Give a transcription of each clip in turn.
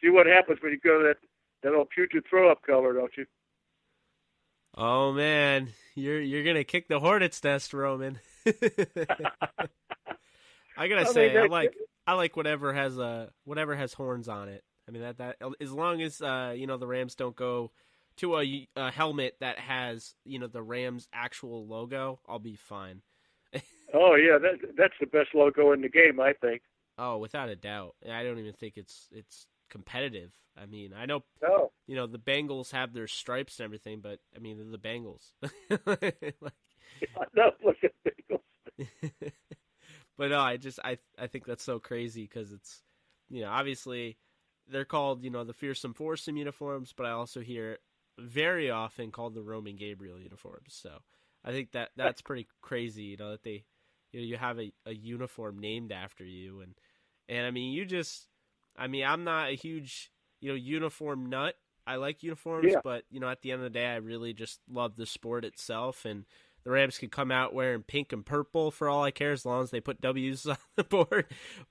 see what happens when you go to that old putrid throw-up color, don't you? Oh man, you're gonna kick the hornet's nest, Roman. I gotta I mean, say, I like whatever has horns on it. I mean that as long as the Rams don't go to a helmet that has the Rams actual logo, I'll be fine. oh yeah, that's the best logo in the game, I think. Oh, without a doubt. I don't even think it's competitive. I mean, I know No, the Bengals have their stripes and everything, but I mean they're the Bengals. no, look at Bengals. But no, I think that's so crazy because it's obviously they're called the fearsome foursome uniforms, but I also hear it very often called the Roman Gabriel uniforms. So I think that's pretty crazy, that they you have a uniform named after you, and I mean I'm not a huge uniform nut. I like uniforms, Yeah, but at the end of the day, I really just love the sport itself, and the Rams could come out wearing pink and purple for all I care, as long as they put W's on the board.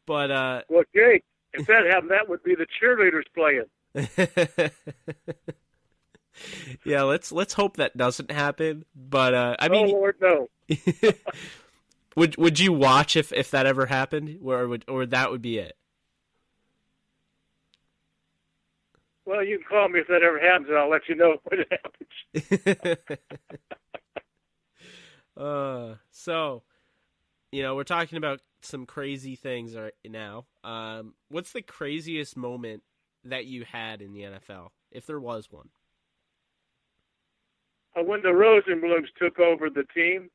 But well, Jake, if that happened, that would be the cheerleaders playing. yeah, let's hope that doesn't happen. But I Oh mean, Lord, no. would you watch if that ever happened, or that would be it? Well, you can call me if that ever happens, and I'll let you know when it happens. So, we're talking about some crazy things right now. What's the craziest moment that you had in the NFL, if there was one? When the Rosenblums took over the team,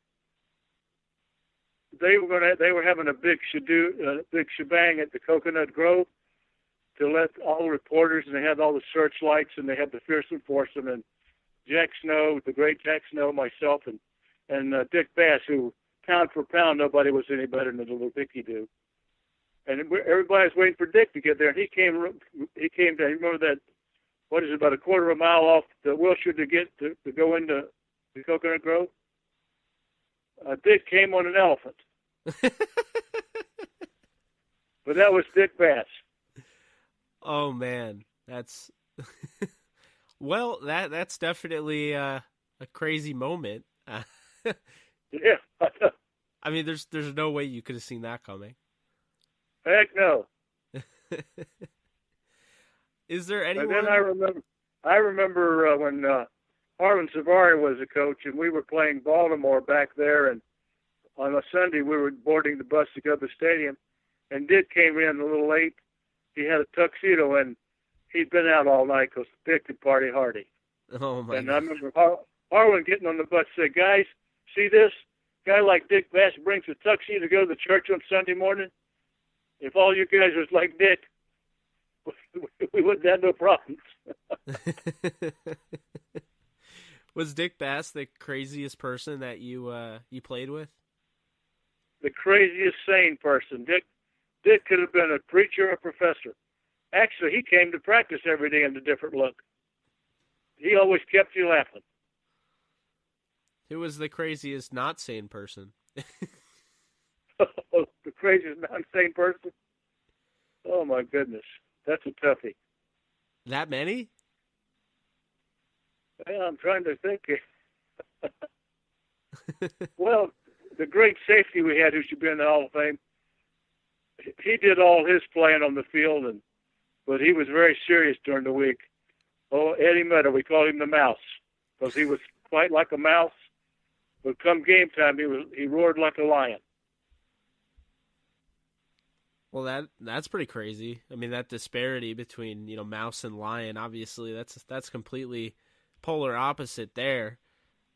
they were having a big shebang at the Coconut Grove to let all the reporters, and they had all the searchlights, and they had the fearsome foursome, and Jack Snow, the great Jack Snow, myself, and Dick Bass, who pound for pound nobody was any better than the little Dickie do. And everybody was waiting for Dick to get there, and he came down. Remember that? What is it, about a quarter of a mile off the Wilshire to go into the Coconut Grove? Dick came on an elephant, but that was Dick Bass. Oh man, that's well, that's definitely a crazy moment. Yeah. I mean, there's no way you could have seen that coming. Heck no. Is there anyone? And then I remember when Harlan Savari was a coach, and we were playing Baltimore back there, and on a Sunday we were boarding the bus to go to the stadium, and Dick came in a little late. He had a tuxedo, and he'd been out all night because Dick could party hardy. Oh my! And God. I remember Harlan getting on the bus and said, "Guys, see this? Guy like Dick Bass brings a tuxedo to go to the church on Sunday morning. If all you guys was like Dick, we wouldn't have no problems." Was Dick Bass the craziest person that you played with? The craziest sane person. Dick could have been a preacher or a professor. Actually, he came to practice every day in a different look. He always kept you laughing. Who was the craziest not sane person? The craziest non-sane person? Oh, my goodness. That's a toughie. That many? Yeah, I'm trying to think. Well, the great safety we had who should be in the Hall of Fame, he did all his playing on the field, but he was very serious during the week. Oh, Eddie Meadow, we called him the Mouse because he was quite like a mouse, but come game time, he roared like a lion. Well, that's pretty crazy. I mean, that disparity between mouse and lion, obviously, that's completely polar opposite there.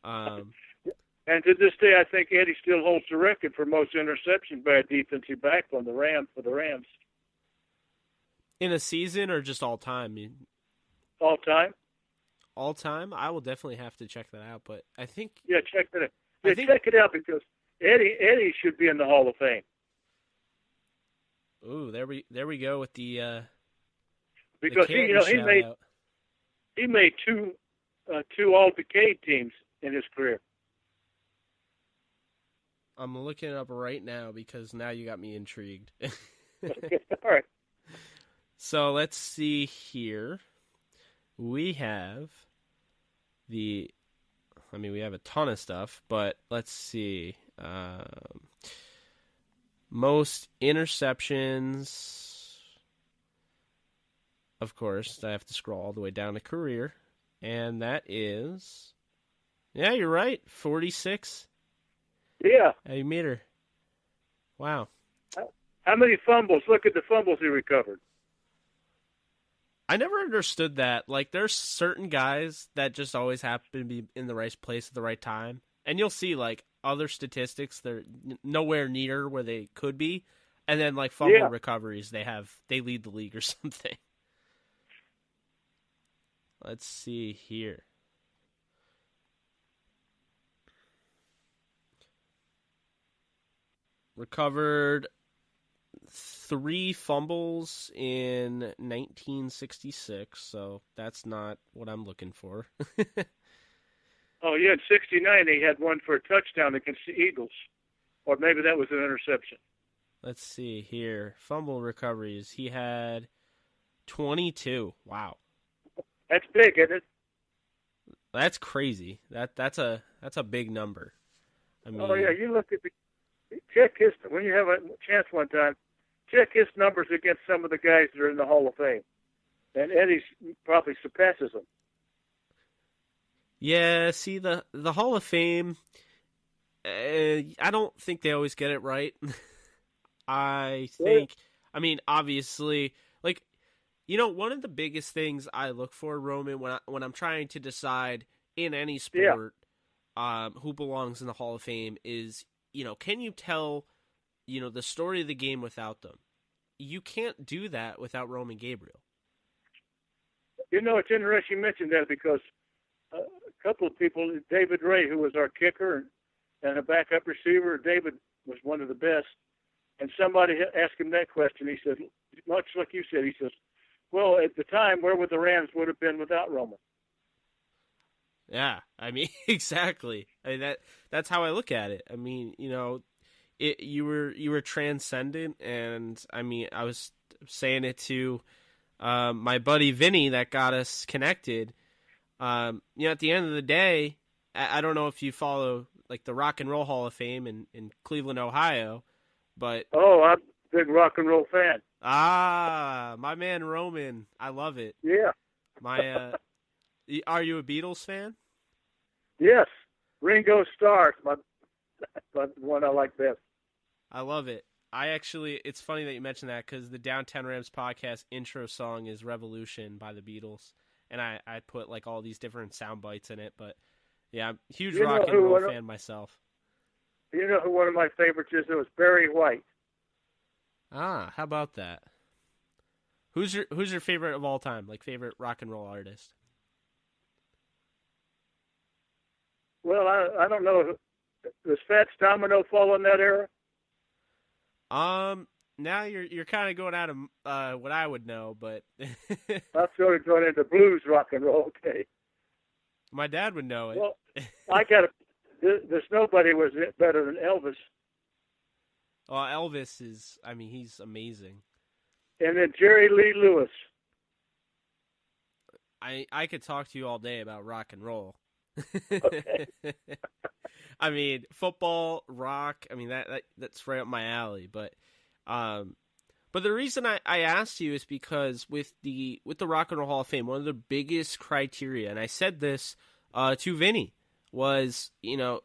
And to this day, I think Eddie still holds the record for most interceptions by a defensive back for the Rams. In a season or just all time? All time. All time? I will definitely have to check that out. But I think check that out. Check it out because Eddie should be in the Hall of Fame. Ooh, there we go with the because the he made two All-Decade teams in his career. I'm looking it up right now because now you got me intrigued. Okay, all right. So let's see here. We have we have a ton of stuff, but let's see. Most interceptions, of course, I have to scroll all the way down to career, and that is, yeah, you're right, 46. Yeah. A meter. Wow. How many fumbles? Look at the fumbles he recovered. I never understood that. Like, there's certain guys that just always happen to be in the right place at the right time. And you'll see, like, other statistics, they're nowhere near where they could be. And then, like, fumble recoveries, they lead the league or something. Let's see here. Recovered 3 fumbles in 1966, so that's not what I'm looking for. Oh, yeah, in 69 he had one for a touchdown against the Eagles. Or maybe that was an interception. Let's see here. Fumble recoveries. He had 22. Wow. That's big, isn't it? That's crazy. That's a big number. I mean, oh, yeah, you look at check his, when you have a chance one time, check his numbers against some of the guys that are in the Hall of Fame. And Eddie's probably surpasses them. Yeah, see, the Hall of Fame, I don't think they always get it right. I think, I mean, obviously, like, you know, one of the biggest things I look for, Roman, when I'm trying to decide in any sport who belongs in the Hall of Fame is, you know, can you tell, you know, the story of the game without them? You can't do that without Roman Gabriel. You know, it's interesting you mentioned that because a couple of people, David Ray, who was our kicker and a backup receiver, David was one of the best. And somebody asked him that question. He said, much like you said, he says, well, at the time, where would the Rams would have been without Roman? Yeah, I mean, exactly. I mean, that's how I look at it. I mean, you know, you were transcendent, and I mean, I was saying it to my buddy Vinny that got us connected. You know, at the end of the day, I don't know if you follow like the Rock and Roll Hall of Fame in Cleveland, Ohio, but I'm a big rock and roll fan. Ah, my man Roman, I love it. Yeah. Are you a Beatles fan? Yes, Ringo Starr, my one I like best. I love it. It's funny that you mentioned that because the Downtown Rams podcast intro song is Revolution by the Beatles. And I put like all these different sound bites in it. But yeah, I'm a huge rock and roll fan myself. You know who one of my favorites is? It was Barry White. Ah, how about that? Who's your favorite of all time? Like favorite rock and roll artist? Well, I don't know. Does Fats Domino fall in that era? Now you're kind of going out of what I would know, but I'm sort of going into blues rock and roll. Okay. My dad would know it. Well, there's nobody was better than Elvis. Oh, Elvis is, I mean, he's amazing. And then Jerry Lee Lewis. I could talk to you all day about rock and roll. Okay. I mean, football, rock, I mean, that's right up my alley. But the reason I asked you is because with the Rock and Roll Hall of Fame, one of the biggest criteria, and I said this to Vinny, was, you know,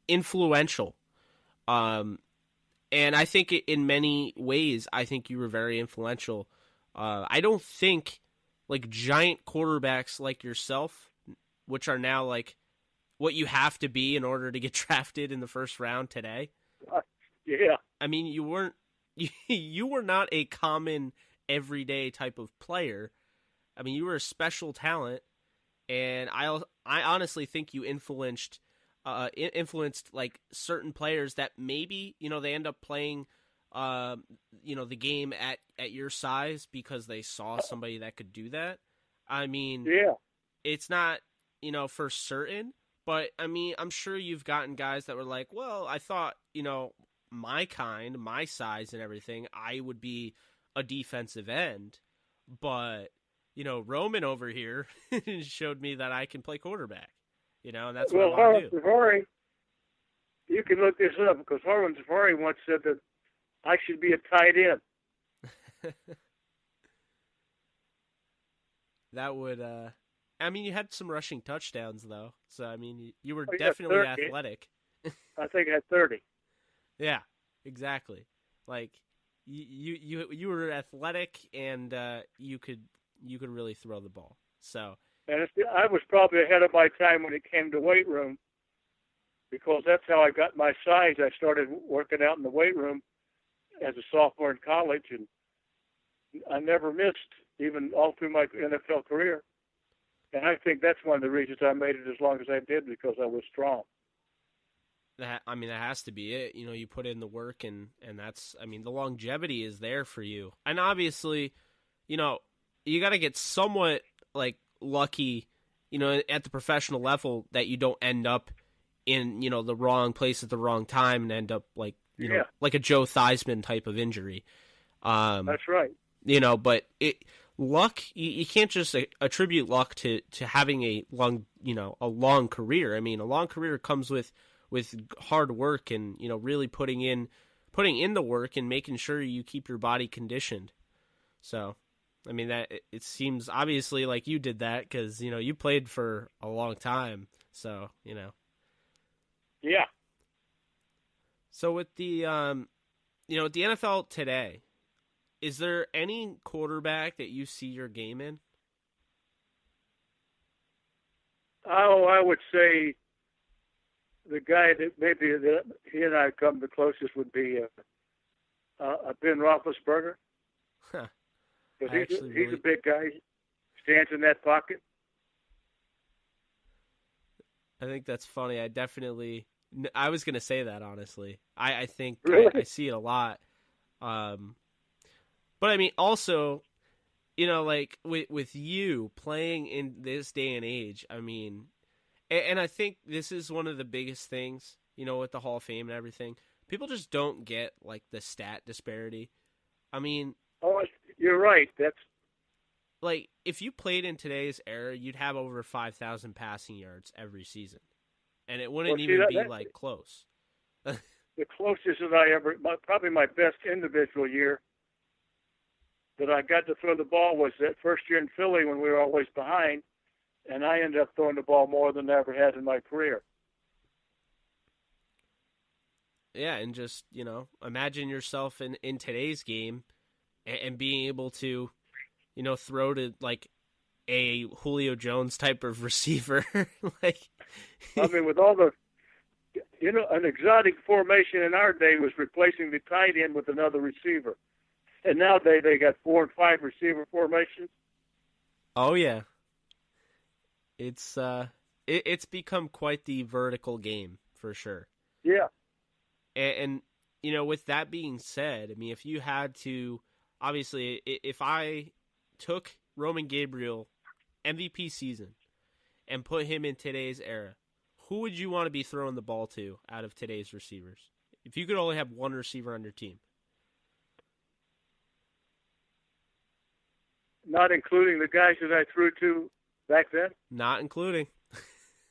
influential. And I think in many ways, I think you were very influential. I don't think like giant quarterbacks like yourself, which are now like what you have to be in order to get drafted in the first round today. Yeah. I mean, you were not a common everyday type of player. I mean, you were a special talent, and I honestly think you influenced like certain players that maybe, you know, they end up playing you know, the game at your size because they saw somebody that could do that. I mean, yeah, it's not, you know, for certain, but I mean, I'm sure you've gotten guys that were like, well, I thought, you know, my size and everything, I would be a defensive end. But, Roman over here showed me that I can play quarterback, and that's what I want to do. Safari, you can look this up because Harlan Safari once said that I should be a tight end. That would, you had some rushing touchdowns, though. So, you were definitely athletic. I think I had 30. Yeah, exactly. Like, you were athletic, and you could really throw the ball. So, and I was probably ahead of my time when it came to weight room, because that's how I got my size. I started working out in the weight room as a sophomore in college, and I never missed, even all through my NFL career. And I think that's one of the reasons I made it as long as I did, because I was strong. That has to be it. You put in the work, and that's, the longevity is there for you. And obviously, you got to get somewhat, like, lucky, at the professional level that you don't end up in, the wrong place at the wrong time and end up, like, like a Joe Theismann type of injury. That's right. But luck, you can't just attribute luck to having a long career. A long career comes with hard work and, really putting in the work and making sure you keep your body conditioned. So, that it seems obviously like you did that because, you played for a long time. So, Yeah. So with the, with the NFL today, is there any quarterback that you see your game in? Oh, I would say the guy that maybe he and I come the closest would be Ben Roethlisberger. Huh. He's a big guy. Stands in that pocket. I think that's funny. I was going to say that, honestly. I think really? I see it a lot. But also, like with you playing in this day and age, and I think this is one of the biggest things, with the Hall of Fame and everything. People just don't get, like, the stat disparity. Oh, you're right. That's like, if you played in today's era, you'd have over 5,000 passing yards every season. And it wouldn't be close. The closest that I ever, probably my best individual year that I got to throw the ball was that first year in Philly when we were always behind, and I ended up throwing the ball more than I ever had in my career. Yeah, and just, imagine yourself in today's game and being able to, throw to, like, a Julio Jones type of receiver. Like, with all the, an exotic formation in our day was replacing the tight end with another receiver. And nowadays they got 4 and 5 receiver formations. Oh yeah, it's become quite the vertical game for sure. Yeah, and with that being said, if you had to, obviously, if I took Roman Gabriel MVP season and put him in today's era, who would you want to be throwing the ball to out of today's receivers? If you could only have one receiver on your team. Not including the guys that I threw to back then? Not including.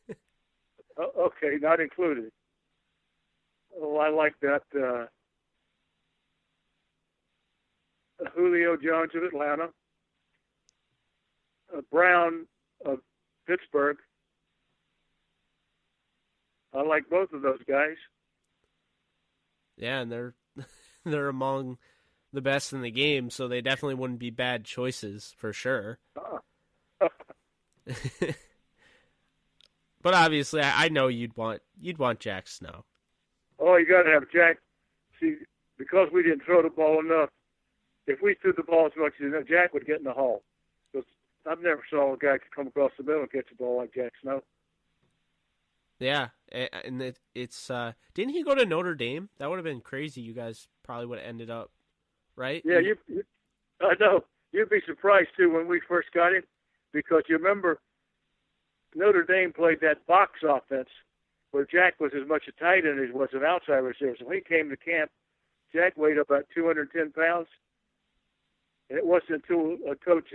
Okay, not included. Oh, I like that. Julio Jones of Atlanta. Brown of Pittsburgh. I like both of those guys. Yeah, and they're among the best in the game, so they definitely wouldn't be bad choices for sure. But obviously, I know you'd want Jack Snow. Oh, you got to have Jack. See, because we didn't throw the ball enough. If we threw the ball as much as Jack would get in the hole. Because I've never saw a guy come across the middle and catch the ball like Jack Snow. Yeah, and it's didn't he go to Notre Dame? That would have been crazy. You guys probably would have ended up, right? Yeah, I know. You'd be surprised, too, when we first got him, because you remember Notre Dame played that box offense where Jack was as much a tight end as he was an outside receiver. So when he came to camp, Jack weighed about 210 pounds, And it wasn't until Coach